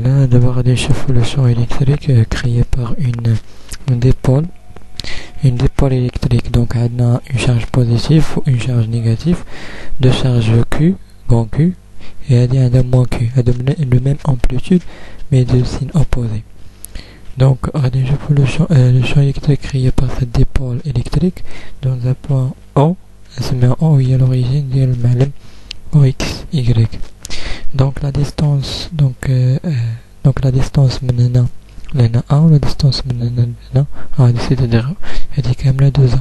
Là, d'abord, on chauffe le champ électrique créé par une dipôle. Une dipôle électrique, donc, on a une charge positive ou une charge négative, de charge Q, grand Q, et on a moins Q, elle donne le même amplitude, mais de signe opposé. Donc, on chauffe le champ électrique créé par cette dipôle électrique dans un point O, se met en O, il y a l'origine du malem OX, Y. Donc la distance la distance maintenant لهنا A و la distance من هنا هادي c'est-à-dire هادي كاملة 2A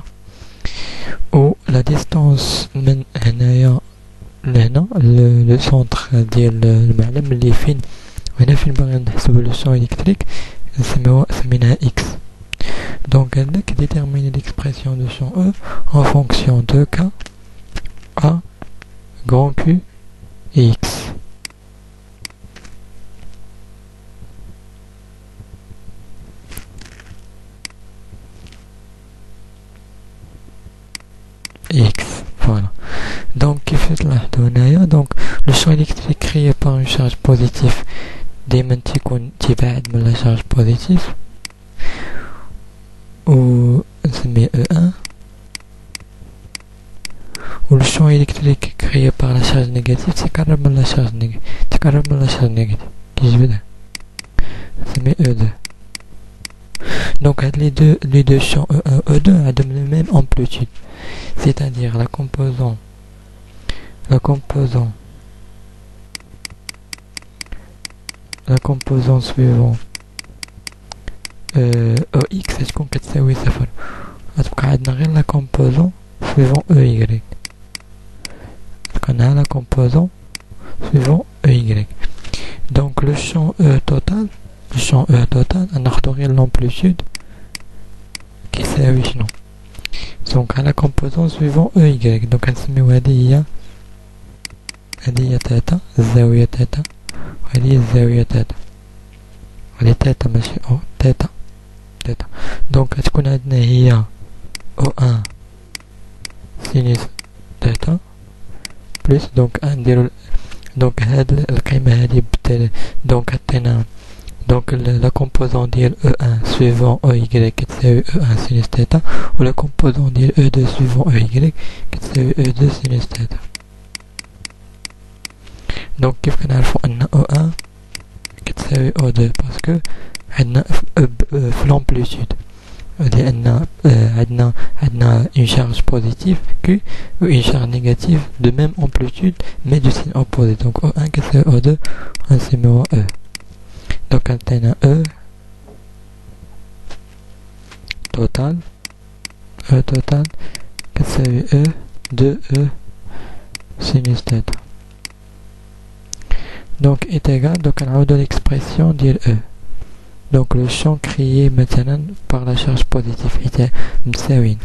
و la distance من هنايا لهنا le centre ديال المعلم اللي فين وهنا فين باغي نحسبو لو champ électrique سميناها X. Donc هذاك déterminer l'expression de champ E en fonction de K, A, grand Q et X. X, voilà. Donc, donc le champ électrique créé par une charge positive دايما تكون تباعد من la charge positive و نسميه E1 و le champ électrique créé par la charge négative تقرب من la charge négative كيجبدها نسميه E2. Donc les deux champs E1 et E2 ont la même amplitude, c'est-à-dire la composante suivante EX تكون كتساوي صفر. غتبقى عندنا غير la composante suivant EY. تبقى la composante suivant EY. Donc le champ E total ناخدو غير l'amplitude كيساوي شنو. Donc à la composante suivant EY. Donc نسميو هذه هي تاتا الزاوية تاتا وهذه هي الزاوية تاتا وهذه تاتا ماشي او تاتا. دونك تكون عندنا هي O1 سينيس تاتا بلس دونك نديرو دونك هاد القيمة هادي دونك عطينا دونك la composante ديال E1 suivant EY كتساوي E1 سينيس تاتا و la composante ديال E2 suivant EY كتساوي E2 سينيس تاتا. دونك كيف كنعرفو ان O1 كتساوي O2 باسكو عندنا في l'amplitude لأن عندنا une charge positive Q ou une charge négative de même amplitude mais de signe opposé. Donc O1 كتساوي O2 ونسميوها E. Donc عندنا E total كتساوي E 2E sinus θ. Donc est égal, donc on a l'expression ديال E. Donc le champ créé maintenant par la charge positive était مساويين.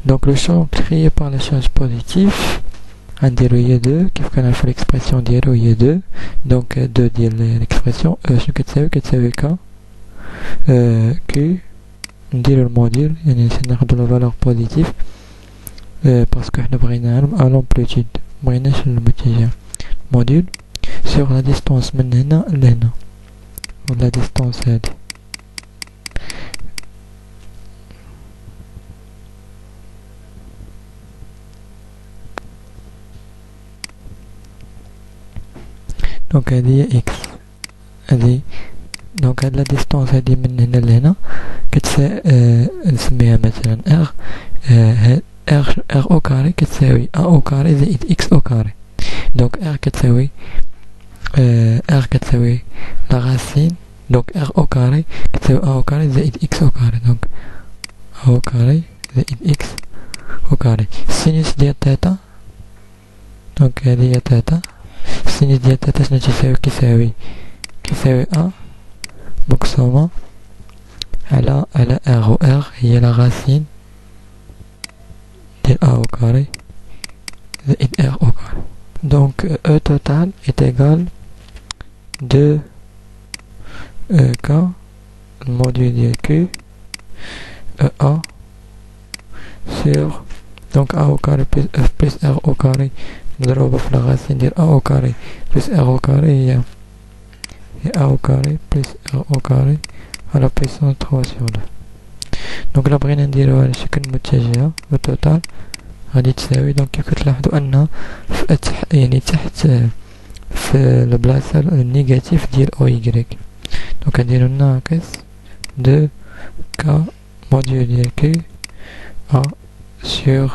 Donc le champ créé par la charge positive نديرو هي 2 كيف كنعرفو l'expression ديالو هي 2. Donc 2 ديال l'expression E شنو كتساوي K Q نديرو الموديل يعني ناخدو لا فالور بوزيتيف باسكو حنا بغينا à l'amplitude مبغيناش الاتجاه موديل sur la distance من هنا لهنا و la distance هادي. دونك هادي هي X هادي. دونك هاد لا ديستونس هادي من هنا لهنا نسميها مثلا R او كاري كتساوي A او كاري زائد X او كاري. دونك R كتساوي لا راسين دونك R او كاري كتساوي A او كاري زائد X او كاري. دونك A او كاري زائد X او كاري. سينوس ديال تاتا دونك هادي هي تاتا. السينوس ديال تاتا شنو كيساوي A مقسومة على R و R هي لا راسين ديال A au carré زائد R au carré. Donc E total est égal 2 K module de Q EA sur donc A au carré plus R au carré نضربها في لا راسين ديال A au carré plus R au carré et a au carré plus r au carré à la puissance 3 sur 2. دونك لا بغينا نديروها على شكل متجهة لو توتال غادي تساوي دونك كيف كتلاحظوا أنها يعني تحت في البلاصة النيجاتيف ديال او يكريك. دونك غنديرو ناقص 2 k module ديال q a sur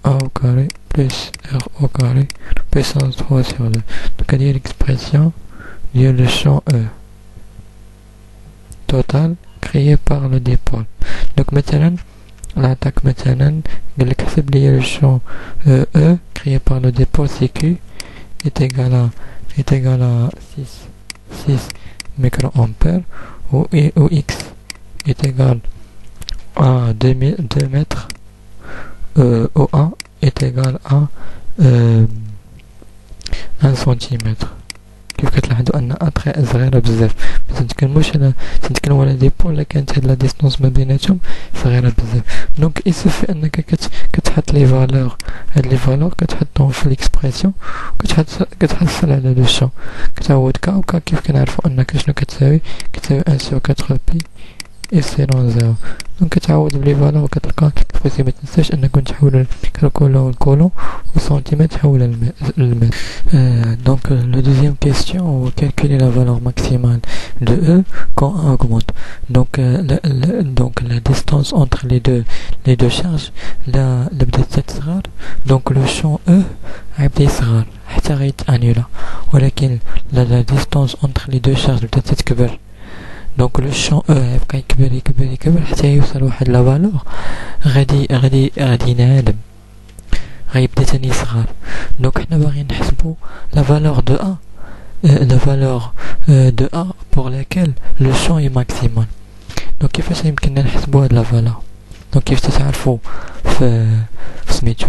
a au carré plus r au carré puissance 3 sur 2. Donc هذه l'expression ديال le champ E total créé par le dipôle. Donc مثلا l'attaque مثلا قالك حسب لي le champ E créé par le dipôle CQ est égal à 6 microampères où X est égal à 2 mètres, O1 est égal à 1 centimètre. كيف كتلاحظوا ان اطراء صغيره بزاف ما تنتكلموش على تنتكلموا على دي بون الا كانت هاد لا ديستونس ما بيناتهم صغيره بزاف. دونك يسوفي انك كتحط لي فالور هاد لي فالور كتحطهم في ليكسبرسيون كتحصل على لو شون كتعوض كا وكا كيف كنعرفوا انك شنو كتساوي 1 sur 4 بي إبسيلون 0. دونك كتعوض بلي فالور وكتلقى كيفاش ما تنساش انكم تحولوا الكولون والسنتيمتر تحول للمتر. Donc le deuxième question, calculer la valeur maximale de E quand A augmente. Donc la distance entre les deux charges là بدات تصغر. Donc le champ E غيبدا يصغر حتى غيتانيولا ولكن la distance entre les deux charges بدات تكبر. دونك لو شون او يبقى يكبر حتى يوصل واحد لا فالور غادي ينعدم غيبدا تاني يصغر. دونك حنا باغيين نحسبو لا فالور دو ا لا فالور دو ا بور لاكيل لو شون اي ماكسيمال. دونك كيفاش يمكننا نحسبو هاد لا فالور؟ دونك كيف تعرفوا في سميتو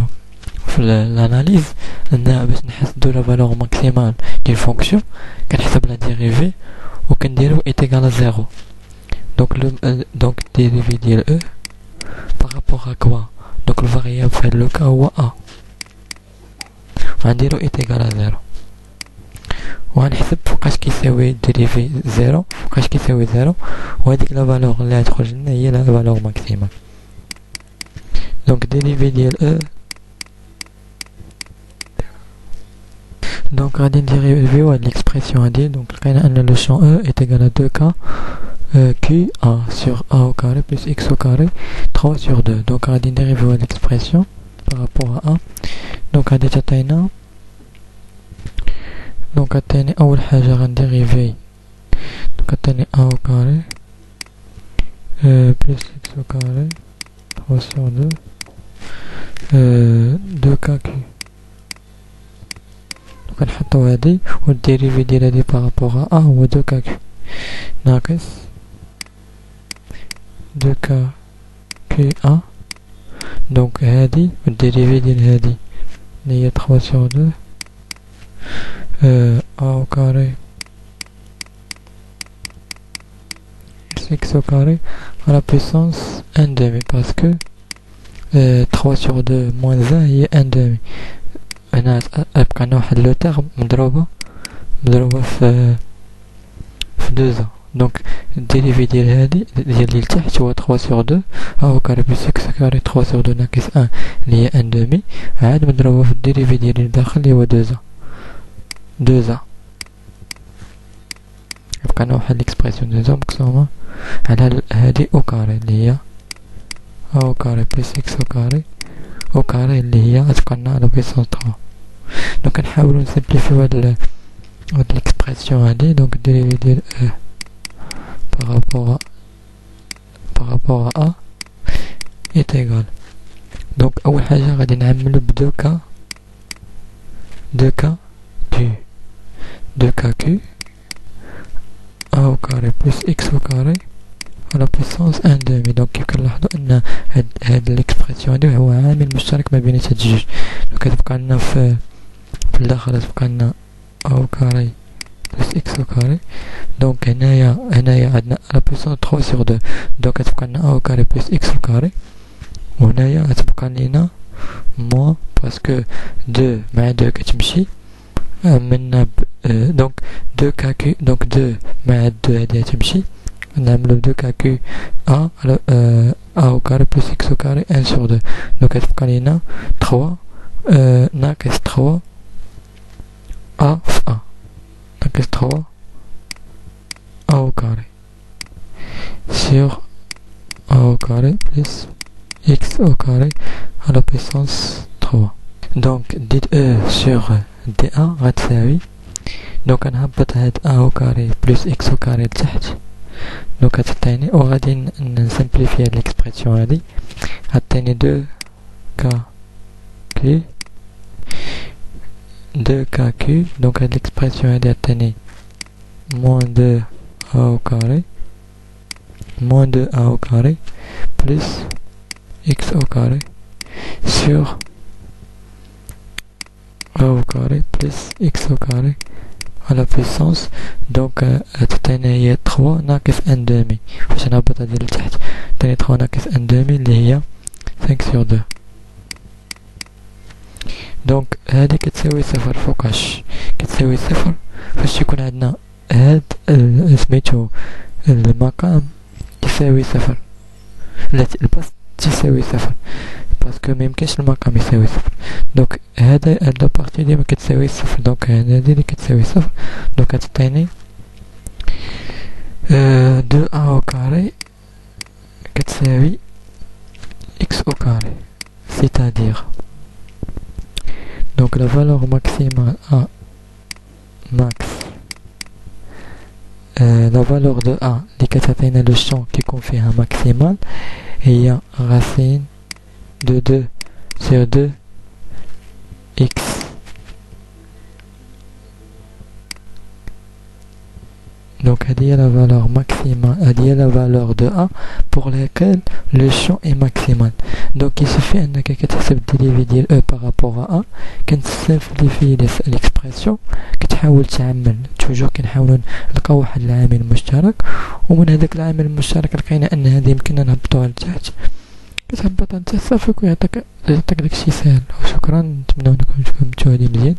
في الاناليز ان باش نحددو لا فالور ماكسيمال ديال فونكسيون كنحسب لا ديريفي وكنديرو est égal à 0. Donc dérivé ديال E par rapport à quoi? Donc le variable في هاد لو كا هو A وغنديرو est égal à 0 وغنحسب فوقاش كيساوي ديريفي 0 فوقاش كيساوي 0 وهاديك لا فالور اللي غتخرج لنا هي لا فالور ماكسيمال. دونك ديريفي ديال E donc غادي نديريفيو هاد ليكسبرسيون هادي. دونك لقينا ان لو شون E est égal à 2k q a sur a au carré plus x au carré 3 sur 2. donc غادي نديريفيو هاد ليكسبرسيون par rapport à a. donc غادي تعطينا دونك عطيني اول حاجه غنديريفي دونك عطيني a au carré plus x au carré 3 sur 2 2k q. كنحطو هادي والديريفي ديال هادي بارابور ا هو 2k q ناقص 2k q a. دونك هادي والديريفي ديال هادي اللي هي 3 sur 2 a au carré x au carré à la puissance 1 demi parce que 3 sur 2 moins 1 هي 1 demi. هنا يبقى لنا واحد لو تيرم مضروبة في 2 دونك الديريفي ديال هادي ديال اللي لتحت هو 3 sur 2 او كاري بلس اكس كاري 3 sur 2 ناقص 1 اللي هي 1 demi عاد مضروبة في الديريفي ديال اللي داخل اللي هو 2 يبقى لنا واحد ليكسبرسيون 2 مقسومة على هادي او كاري اللي هي او كاري بلس اكس او كاري اللي هي غتبقى لنا على بيسونس 3. دونك كنحاولو نسمبليفيو هاد ليكسبرسيون هادي. دونك الديريفي ديال E par rapport à A est égal. دونك اول حاجه غادي نعملو ب 2k q a au carré plus x au carré à la puissance 1 demi. دونك كيف كنلاحظوا ان هاد ليكسبرسيون هادي هو عامل مشترك ما بين هاد الجوج. دونك كتبقى لنا في الداخل تبقى لنا a au carré plus x au carré. دونك هنايا عندنا لا بويسونس 3 sur 2 دونك كتبقى لنا a au carré plus x au carré وهنايا غتبقى لينا موان باسكو 2 مع 2 كتمشي منا دونك 2 كاكيو دونك 2 مع 2 هادي تمشي نعملو 2 كاكيو ا على ا او كاري بلس اكس او كاري 1 sur 2 دونك غتبقى لينا 3 ناقص 3 ا في ا ناقص 3 ا او كاري sur a au carré plus x au carré à la puissance 3. Donc d2 sur d1 غتساوي دونك نهبط هاد a au carré plus x au carré لتحت دونك غتعطيني و غادي نسمبليفي هاد ليكسبرسيون هادي غتعطيني 2 كي 2 كي دونك هاد ليكسبرسيون هادي غتعطيني moins 2 a au carré moins 2a au carré plus x au carré sur a au carré plus x au carré à la puissance donc تتعني هي 3 ناقص 1 demi باش نهبط هادي لتحت تاني 3 ناقص 1 demi اللي هي 5 sur 2 دونك هادي كتساوي صفر فوقاش كتساوي صفر فاش يكون عندنا هاد سميتو المقام يساوي صفر لا البسط تساوي صفر باسكو ميمكنش المقام يساوي صفر دونك هاد لابارتي ديما كتساوي صفر دونك هادي لي كتساوي صفر دونك غتعطيني 2 a au carré كتساوي x au carré c'est-à-dire donc la valeur maximale a max la valeur de A اللي كتعطينا لو شون كيكون فيها ماكسيمال هي racine de 2 sur 2 x donc هذه هي la valeur maximale هذه هي la valeur de A pour laquelle le champ est maximal donc il suffit انك كتحسب الديريفي ديال E par rapport à A كنسمبليفي l'expression كتحاول تعمل توجور كنحاولوا نلقاو واحد العامل مشترك ومن هذاك العامل المشترك لقينا ان هذه يمكننا نهبطوها لتحت كتهبط انت صافي ويعطيك داكشي ساهل وشكرا نتمنى انكم فهمتوا هذه مزيان.